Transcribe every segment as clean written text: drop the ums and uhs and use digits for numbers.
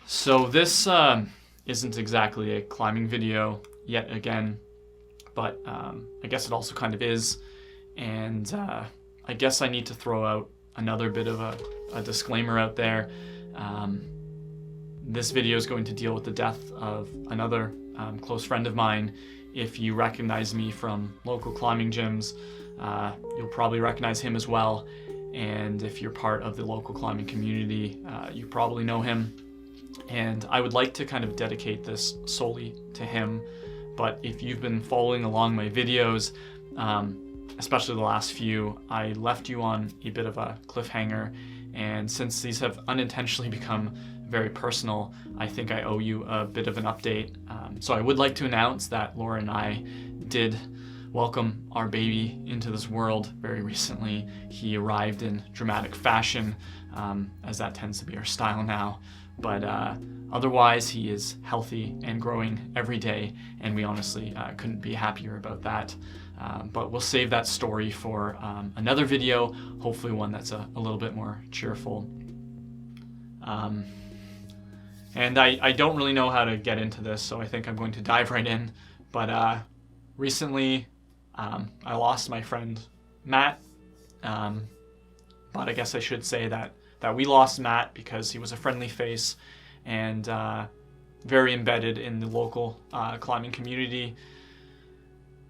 So this isn't exactly a climbing video yet again, but I guess it also kind of is. And I guess I need to throw out another bit of a disclaimer out there. This video is going to deal with the death of another close friend of mine. If you recognize me from local climbing gyms, you'll probably recognize him as well. And if you're part of the local climbing community, you probably know him. And I would like to kind of dedicate this solely to him. But if you've been following along my videos, especially the last few, I left you on a bit of a cliffhanger. And since these have unintentionally become very personal, I think I owe you a bit of an update. So I would like to announce that Laura and I did welcome our baby into this world very recently. He arrived in dramatic fashion, as that tends to be our style now. But otherwise, he is healthy and growing every day, and we honestly couldn't be happier about that. But we'll save that story for another video, hopefully one that's a little bit more cheerful. And I don't really know how to get into this, so I think I'm going to dive right in. But recently, I lost my friend Matt. But I guess I should say that we lost Matt because he was a friendly face and very embedded in the local climbing community.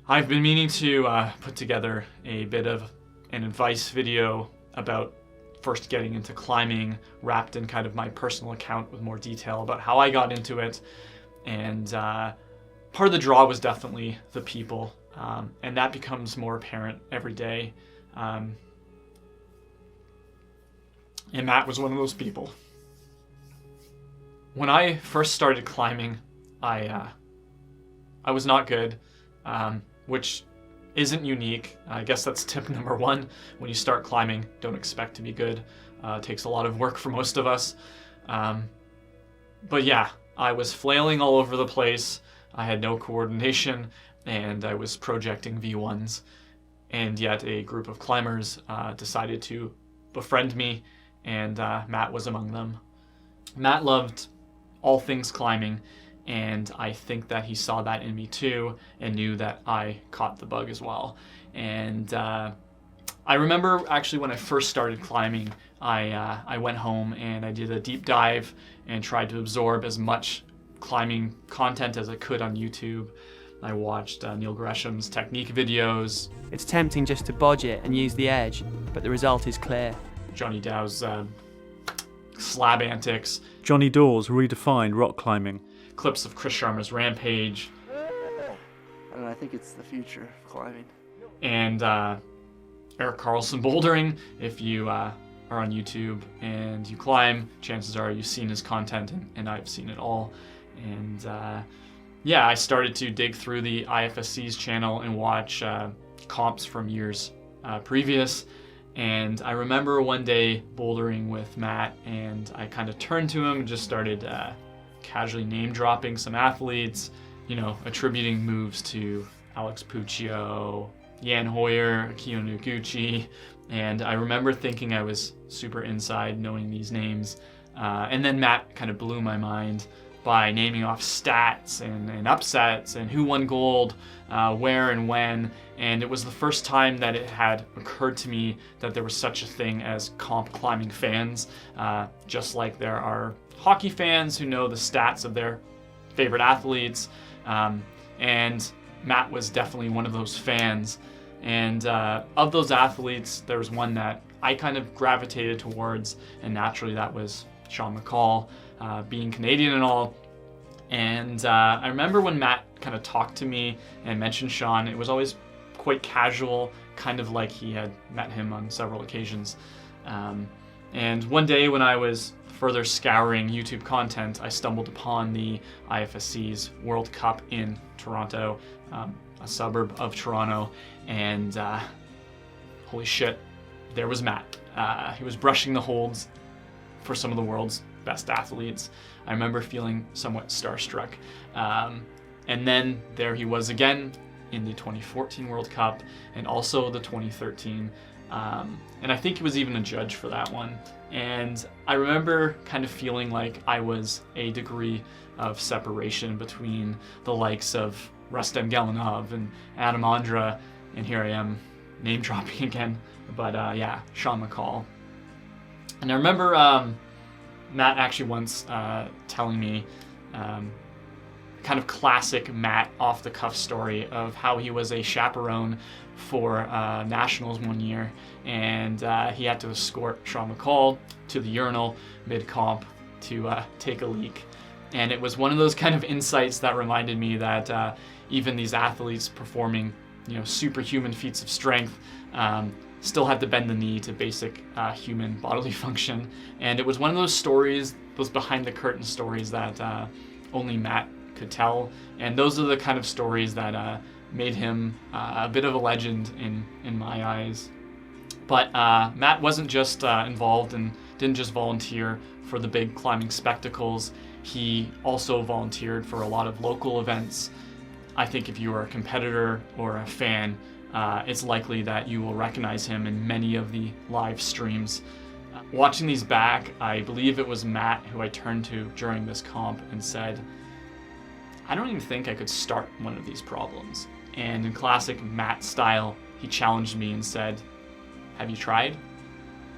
I've been meaning to put together a bit of an advice video about first getting into climbing, wrapped in kind of my personal account with more detail about how I got into it. And part of the draw was definitely the people, and that becomes more apparent every day. And Matt was one of those people. When I first started climbing, I was not good, which isn't unique. I guess that's tip number one. When you start climbing, don't expect to be good. It takes a lot of work for most of us. But yeah, I was flailing all over the place. I had no coordination, and I was projecting V1s. And yet a group of climbers decided to befriend me, and Matt was among them. Matt loved all things climbing, and I think that he saw that in me too, and knew that I caught the bug as well. And I remember actually when I first started climbing, I went home and I did a deep dive and tried to absorb as much climbing content as I could on YouTube. I watched Neil Gresham's technique videos. It's tempting just to bodge it and use the edge, but the result is clear. Johnny Dow's slab antics. Johnny Dawes redefined rock climbing. Clips of Chris Sharma's Rampage. I don't know, I think it's the future of climbing. And Eric Carlson bouldering. If you are on YouTube and you climb, chances are you've seen his content, and I've seen it all. And yeah, I started to dig through the IFSC's channel and watch comps from years previous. And I remember one day bouldering with Matt, and I kind of turned to him and just started casually name dropping some athletes, you know, attributing moves to Alex Puccio, Jan Hoyer, Akio Noguchi. And I remember thinking I was super inside knowing these names. And then Matt kind of blew my mind by naming off stats and upsets and who won gold, where and when. And it was the first time that it had occurred to me that there was such a thing as comp climbing fans, just like there are hockey fans who know the stats of their favorite athletes. And Matt was definitely one of those fans. And of those athletes, there was one that I kind of gravitated towards, and naturally that was Sean McCall, being Canadian and all. And I remember when Matt kind of talked to me and mentioned Sean, it was always quite casual, kind of like he had met him on several occasions. And one day when I was further scouring YouTube content, I stumbled upon the IFSC's World Cup in Toronto, a suburb of Toronto, and holy shit, there was Matt. He was brushing the holds for some of the world's best athletes. I remember feeling somewhat starstruck. And then there he was again in the 2014 World Cup, and also the 2013 And I think he was even a judge for that one. And I remember kind of feeling like I was a degree of separation between the likes of Rustem Gelanov and Adam Ondra, and here I am name dropping again, but yeah, Sean McCall. And I remember Matt actually once telling me kind of classic Matt off the cuff story of how he was a chaperone for nationals one year, and he had to escort Sean McCall to the urinal mid-comp to take a leak. And it was one of those kind of insights that reminded me that even these athletes performing, superhuman feats of strength still had to bend the knee to basic human bodily function. And it was one of those stories, those behind the curtain stories that only Matt could tell. And those are the kind of stories that made him a bit of a legend in my eyes. But Matt wasn't just involved and didn't just volunteer for the big climbing spectacles. He also volunteered for a lot of local events. I think if you are a competitor or a fan, it's likely that you will recognize him in many of the live streams. Watching these back, I believe it was Matt who I turned to during this comp and said, I don't even think I could start one of these problems. And in classic Matt style, he challenged me and said, have you tried?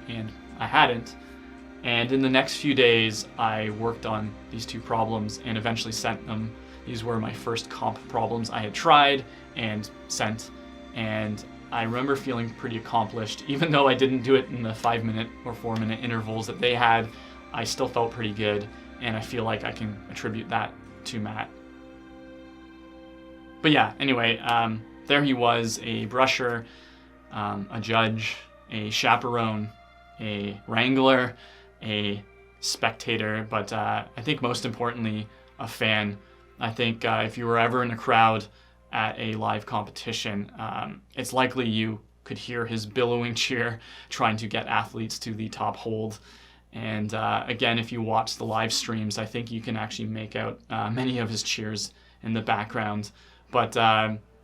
And I hadn't. And in the next few days, I worked on these two problems and eventually sent them. These were my first comp problems I had tried and sent. And I remember feeling pretty accomplished. Even though I didn't do it in the 5-minute or 4-minute intervals that they had, I still felt pretty good. And I feel like I can attribute that to Matt. But yeah, anyway, there he was, a brusher, a judge, a chaperone, a wrangler, a spectator, but I think most importantly, a fan. I think if you were ever in a crowd at a live competition, it's likely you could hear his billowing cheer trying to get athletes to the top hold. And again, if you watch the live streams, I think you can actually make out many of his cheers in the background. But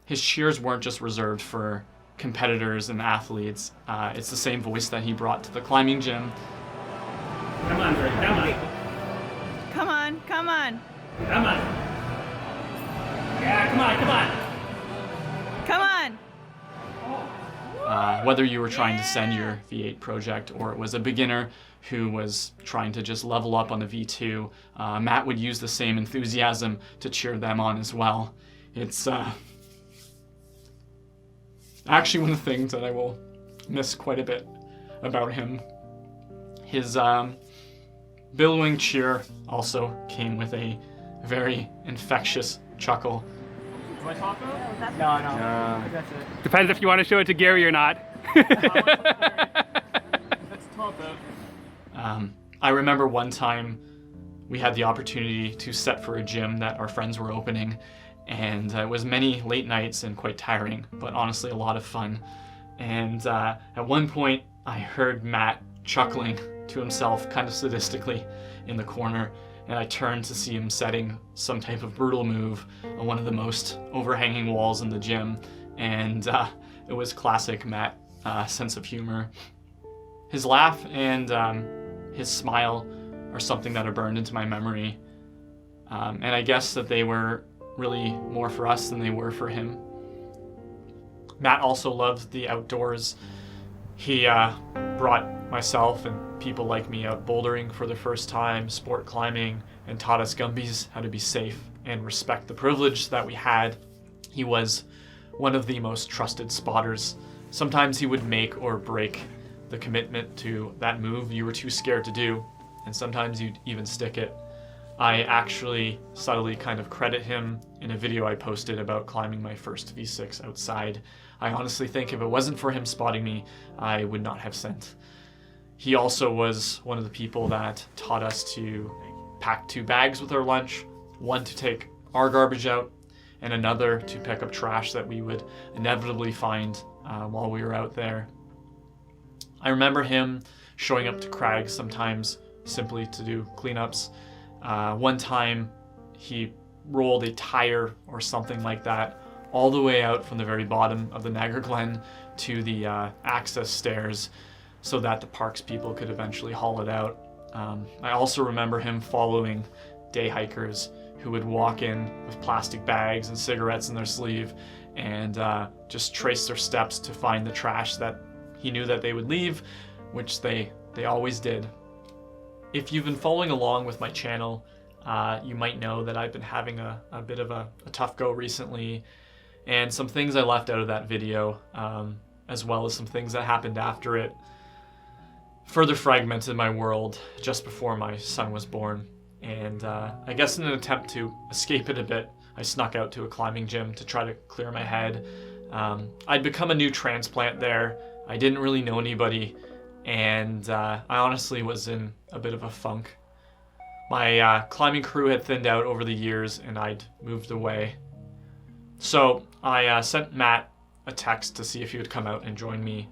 his cheers weren't just reserved for competitors and athletes. It's the same voice that he brought to the climbing gym. Come on, Greg, come on. Come on, come on. Come on. Yeah, come on, come on. Come on. Whether you were trying to send your V8 project or it was a beginner who was trying to just level up on a V2, Matt would use the same enthusiasm to cheer them on as well. It's actually one of the things that I will miss quite a bit about him. His billowing cheer also came with a very infectious chuckle. Do I talk about? No. That's it. Depends if you want to show it to Gary or not. Let's talk about. I remember one time we had the opportunity to set for a gym that our friends were opening, and it was many late nights and quite tiring, but honestly a lot of fun. And at one point I heard Matt chuckling to himself kind of sadistically in the corner, and I turned to see him setting some type of brutal move on one of the most overhanging walls in the gym, and it was classic Matt sense of humor. His laugh and his smile are something that are burned into my memory, and I guess that they were really more for us than they were for him. Matt also loved the outdoors. He brought myself and people like me out bouldering for the first time, sport climbing, and taught us Gumbies how to be safe and respect the privilege that we had. He was one of the most trusted spotters. Sometimes he would make or break the commitment to that move you were too scared to do, and sometimes you'd even stick it. I actually subtly kind of credit him in a video I posted about climbing my first V6 outside. I honestly think if it wasn't for him spotting me, I would not have sent. He also was one of the people that taught us to pack 2 bags with our lunch, one to take our garbage out, and another to pick up trash that we would inevitably find while we were out there. I remember him showing up to crags sometimes simply to do cleanups. One time he rolled a tire or something like that all the way out from the very bottom of the Niagara Glen to the access stairs so that the parks people could eventually haul it out. I also remember him following day hikers who would walk in with plastic bags and cigarettes in their sleeve and just trace their steps to find the trash that he knew that they would leave, which they always did. If you've been following along with my channel, you might know that I've been having a bit of a tough go recently, and some things I left out of that video, as well as some things that happened after it, further fragmented my world just before my son was born. And I guess in an attempt to escape it a bit, I snuck out to a climbing gym to try to clear my head. I'd become a new transplant there. I didn't really know anybody, and I honestly was in a bit of a funk. My climbing crew had thinned out over the years, and I'd moved away. So I sent Matt a text to see if he would come out and join me.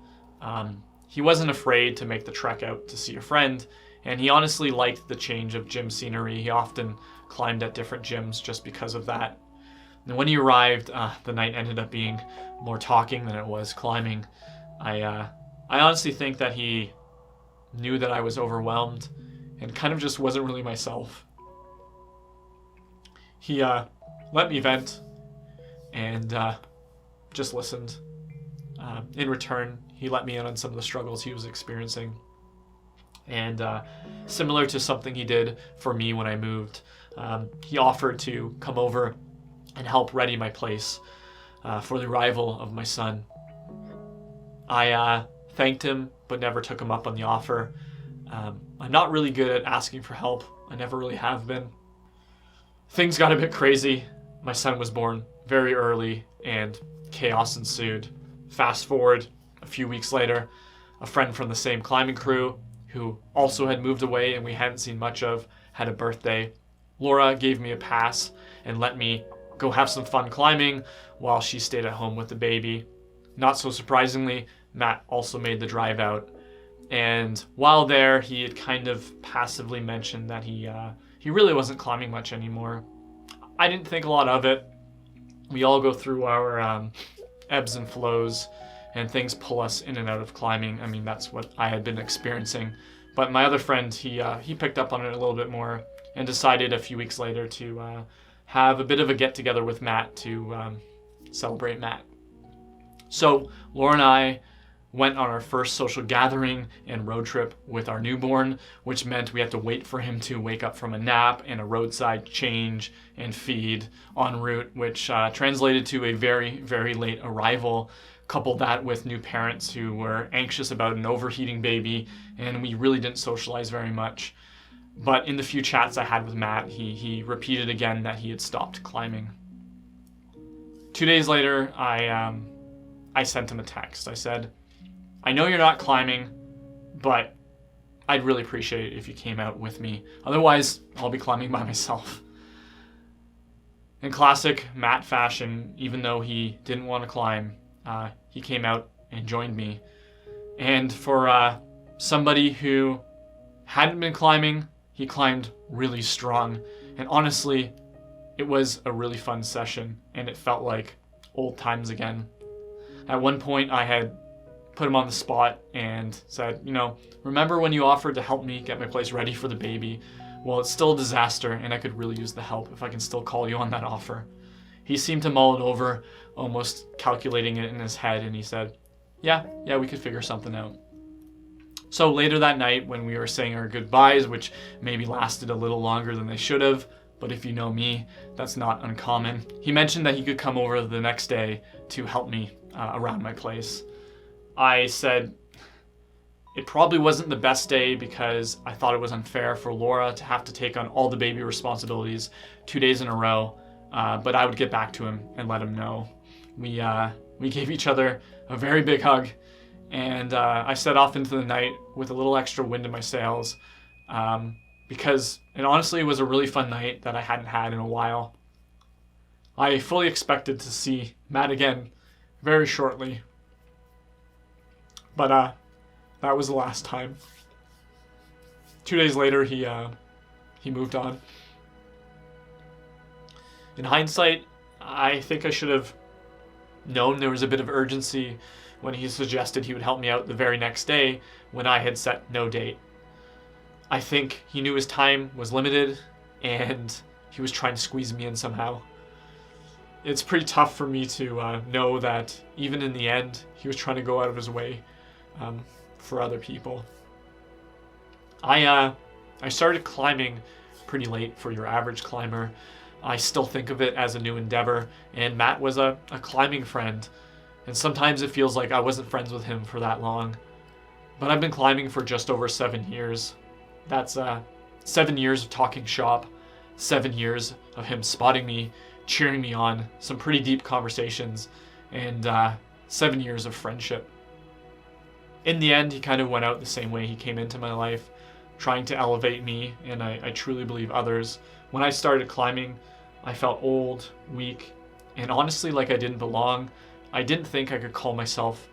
He wasn't afraid to make the trek out to see a friend, and he honestly liked the change of gym scenery. He often climbed at different gyms just because of that. And when he arrived, the night ended up being more talking than it was climbing. I honestly think that he knew that I was overwhelmed and kind of just wasn't really myself. He let me vent and just listened. In return, he let me in on some of the struggles he was experiencing. And similar to something he did for me when I moved, he offered to come over and help ready my place for the arrival of my son. I thanked him, but never took him up on the offer. I'm not really good at asking for help. I never really have been. Things got a bit crazy. My son was born very early, and chaos ensued. Fast forward a few weeks later, a friend from the same climbing crew, who also had moved away and we hadn't seen much of, had a birthday. Laura gave me a pass and let me go have some fun climbing while she stayed at home with the baby. Not so surprisingly, Matt also made the drive out. And while there, he had kind of passively mentioned that he really wasn't climbing much anymore. I didn't think a lot of it. We all go through our ebbs and flows, and things pull us in and out of climbing. I mean, that's what I had been experiencing. But my other friend, he picked up on it a little bit more and decided a few weeks later to have a bit of a get-together with Matt to celebrate Matt. So Laura and I went on our first social gathering and road trip with our newborn, which meant we had to wait for him to wake up from a nap and a roadside change and feed en route, which translated to a very, very late arrival. Couple that with new parents who were anxious about an overheating baby, and we really didn't socialize very much. But in the few chats I had with Matt, he repeated again that he had stopped climbing. 2 days later, I sent him a text. I said, I know you're not climbing, but I'd really appreciate it if you came out with me. Otherwise, I'll be climbing by myself. In classic Matt fashion, even though he didn't want to climb, he came out and joined me. And for somebody who hadn't been climbing, he climbed really strong. And honestly, it was a really fun session, and it felt like old times again. At one point, I had put him on the spot and said, remember when you offered to help me get my place ready for the baby? Well, it's still a disaster, and I could really use the help if I can still call you on that offer. He seemed to mull it over, almost calculating it in his head, and he said, yeah, we could figure something out. So later that night, when we were saying our goodbyes, which maybe lasted a little longer than they should have, but if you know me, that's not uncommon, he mentioned that he could come over the next day to help me around my place. I said it probably wasn't the best day because I thought it was unfair for Laura to have to take on all the baby responsibilities 2 days in a row, but I would get back to him and let him know. We gave each other a very big hug, and I set off into the night with a little extra wind in my sails because it honestly was a really fun night that I hadn't had in a while. I fully expected to see Matt again very shortly, but that was the last time. 2 days later, he moved on. In hindsight, I think I should have known there was a bit of urgency when he suggested he would help me out the very next day when I had set no date. I think he knew his time was limited and he was trying to squeeze me in somehow. It's pretty tough for me to know that even in the end, he was trying to go out of his way for other people. I started climbing pretty late for your average climber. I still think of it as a new endeavor, and Matt was a climbing friend, and sometimes it feels like I wasn't friends with him for that long. But I've been climbing for just over 7 years. That's 7 years of talking shop, 7 years of him spotting me, cheering me on, some pretty deep conversations, and 7 years of friendship. In the end, he kind of went out the same way he came into my life, trying to elevate me, and I truly believe others. When I started climbing, I felt old, weak, and honestly like I didn't belong. I didn't think I could call myself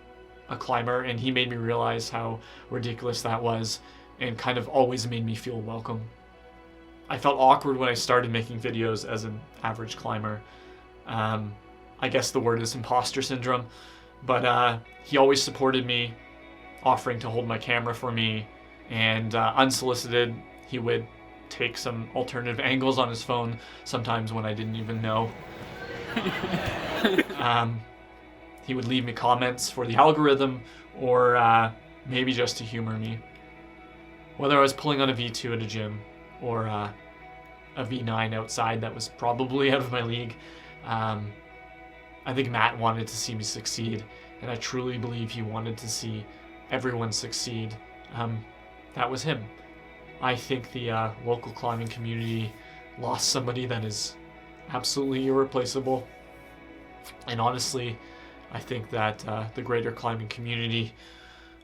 a climber, and he made me realize how ridiculous that was, and kind of always made me feel welcome. I felt awkward when I started making videos as an average climber. I guess the word is imposter syndrome, but he always supported me, offering to hold my camera for me, and unsolicited, he would take some alternative angles on his phone sometimes when I didn't even know. He would leave me comments for the algorithm, or maybe just to humor me. Whether I was pulling on a V2 at a gym, or a V9 outside that was probably out of my league, I think Matt wanted to see me succeed, and I truly believe he wanted to see everyone succeed. That was him. I think the local climbing community lost somebody that is absolutely irreplaceable. And honestly, I think that the greater climbing community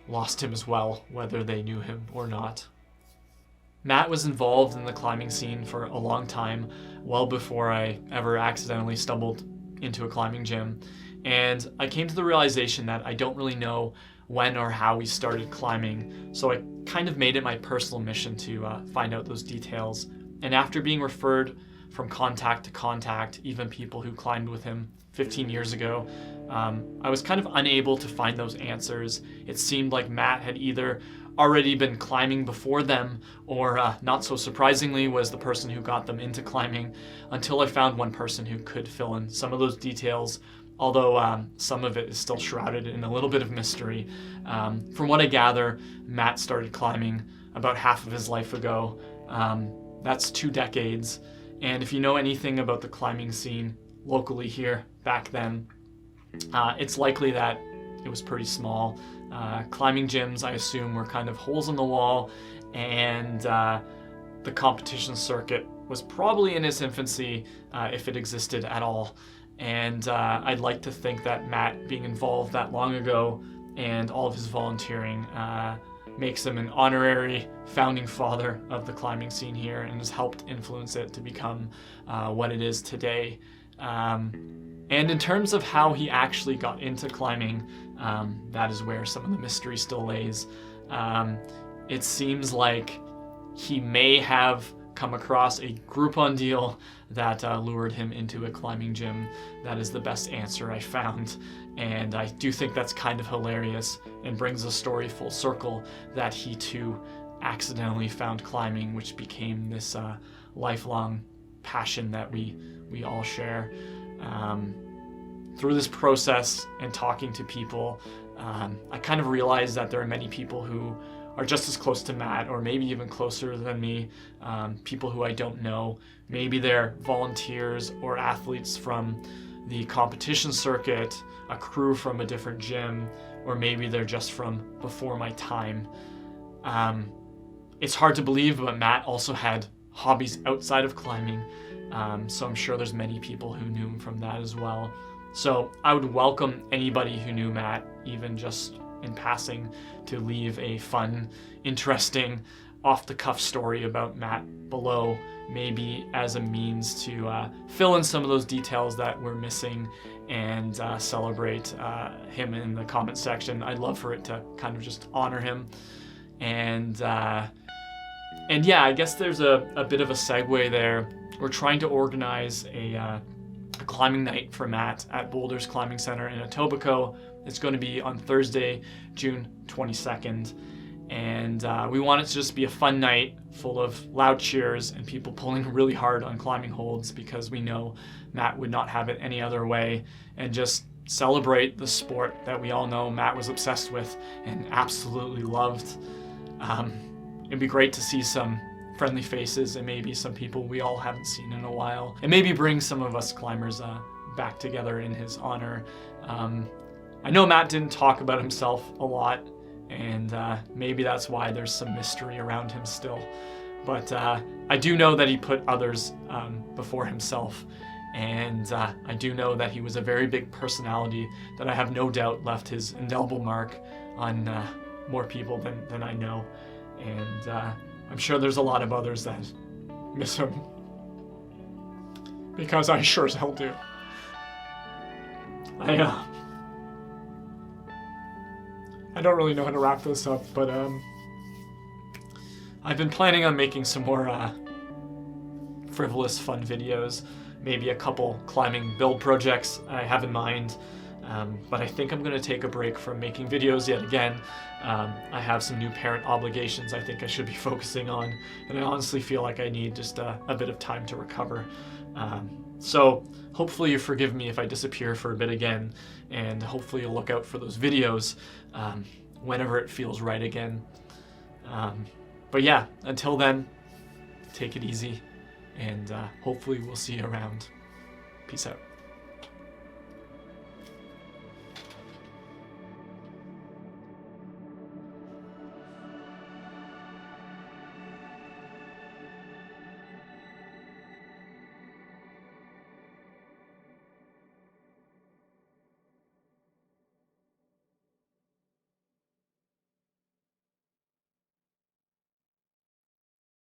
lost him as well, whether they knew him or not. Matt was involved in the climbing scene for a long time, well before I ever accidentally stumbled into a climbing gym. And I came to the realization that I don't really know when or how we started climbing, so I kind of made it my personal mission to find out those details. And after being referred from contact to contact, even people who climbed with him 15 years ago, I was kind of unable to find those answers. It seemed like Matt had either already been climbing before them, or not so surprisingly was the person who got them into climbing, until I found one person who could fill in some of those details, although some of it is still shrouded in a little bit of mystery. From what I gather, Matt started climbing about half of his life ago. That's 2 decades. And if you know anything about the climbing scene locally here back then, it's likely that it was pretty small. Climbing gyms, I assume, were kind of holes in the wall, and the competition circuit was probably in its infancy, if it existed at all. And I'd like to think that Matt being involved that long ago and all of his volunteering makes him an honorary founding father of the climbing scene here, and has helped influence it to become what it is today. And in terms of how he actually got into climbing, that is where some of the mystery still lays. It seems like he may have come across a Groupon deal that lured him into a climbing gym. That is the best answer I found, and I do think that's kind of hilarious and brings the story full circle that he too accidentally found climbing, which became this lifelong passion that we all share. Through this process and talking to people, I kind of realized that there are many people who are just as close to Matt, or maybe even closer than me, people who I don't know. Maybe they're volunteers or athletes from the competition circuit, a crew from a different gym, or maybe they're just from before my time. It's hard to believe, but Matt also had hobbies outside of climbing, so I'm sure there's many people who knew him from that as well. So I would welcome anybody who knew Matt, even just in passing, to leave a fun, interesting, off-the-cuff story about Matt below, maybe as a means to fill in some of those details that we're missing, and celebrate him in the comment section. I'd love for it to kind of just honor him. And yeah, I guess there's a bit of a segue there. We're trying to organize a climbing night for Matt at Boulders Climbing Center in Etobicoke It's going to be on Thursday, June 22nd. And we want it to just be a fun night full of loud cheers and people pulling really hard on climbing holds, because we know Matt would not have it any other way, and just celebrate the sport that we all know Matt was obsessed with and absolutely loved. It'd be great to see some friendly faces and maybe some people we all haven't seen in a while, and maybe bring some of us climbers back together in his honor. I know Matt didn't talk about himself a lot, and maybe that's why there's some mystery around him still. But I do know that he put others before himself, and I do know that he was a very big personality that I have no doubt left his indelible mark on more people than I know. And I'm sure there's a lot of others that miss him, because I sure as hell do. I don't really know how to wrap this up, but I've been planning on making some more frivolous, fun videos. Maybe a couple climbing build projects I have in mind. But I think I'm going to take a break from making videos yet again. I have some new parent obligations I think I should be focusing on, and I honestly feel like I need just a bit of time to recover. So hopefully you forgive me if I disappear for a bit again, and hopefully you'll look out for those videos whenever it feels right again. But yeah, until then, take it easy, and hopefully we'll see you around. Peace out.